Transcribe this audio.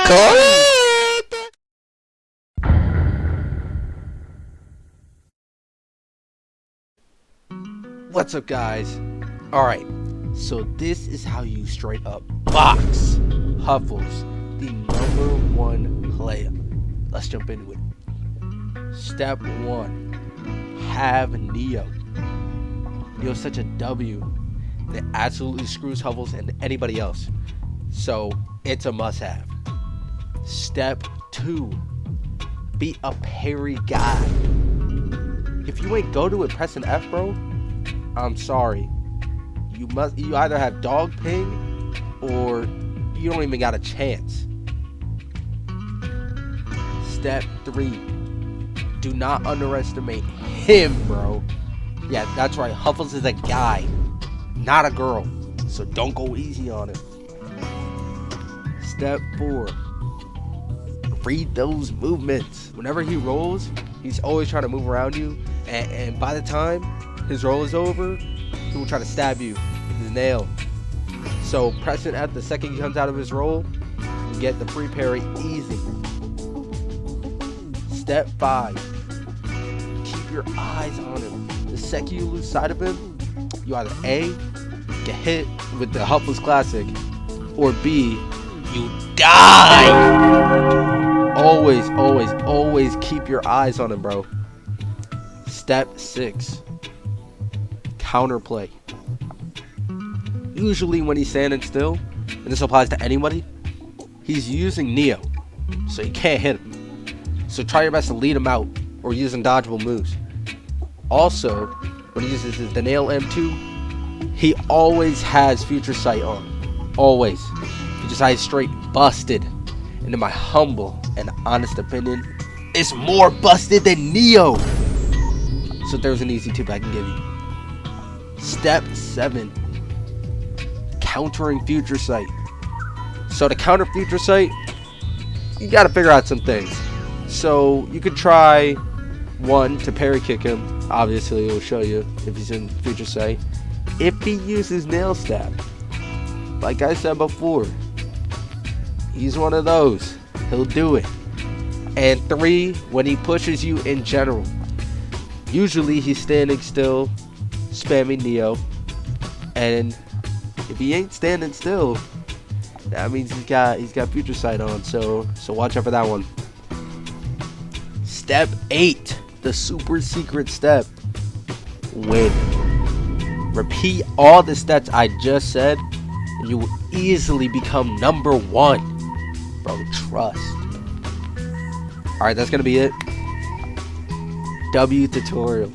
Correct! What's up, guys? Alright, so this is how you straight up box Huffles, the #1 player. Let's jump into it. Step 1. Have Neo. Neo's such a W that absolutely screws Huffles and anybody else. So it's a must-have. Step 2. Be a parry guy. If you ain't go to it pressing F, bro, I'm sorry. You either have dog ping or you don't even got a chance. Step 3. Do not underestimate him, bro. Yeah, that's right. Huffles is a guy, not a girl. So don't go easy on him. Step 4. Read those movements. Whenever he rolls, he's always trying to move around you. And by the time his roll is over, he will try to stab you with his nail. So pressing F the second he comes out of his roll, you get the free parry easy. Step 5. Keep your eyes on him. The second you lose sight of him, you either A, get hit with the Huffles Classic, or B, you die! Always, always, always keep your eyes on him, bro. Step 6. Counterplay. Usually when he's standing still, and this applies to anybody, he's using Neo, so you can't hit him. So try your best to lead him out, or using dodgeable moves. Also, when he uses the nail M2, he always has Future Sight on. Always. Future Sight straight busted. And in my humble and honest opinion, it's more busted than Neo. So there's an easy tip I can give you. Step 7. Countering Future Sight. So to counter Future Sight, you gotta figure out some things. So you could try 1 to parry kick him. Obviously it will show you if he's in Future Sight. If he uses Nail Stab, like I said before, he's one of those. He'll do it. And 3, when he pushes you in general. Usually he's standing still, spamming Neo. And if he ain't standing still, that means he's got Future Sight on. So watch out for that one. Step 8, the super secret step. Win. Repeat all the steps I just said, and you will easily become #1. Bro, trust. Alright, that's gonna be it. W tutorial.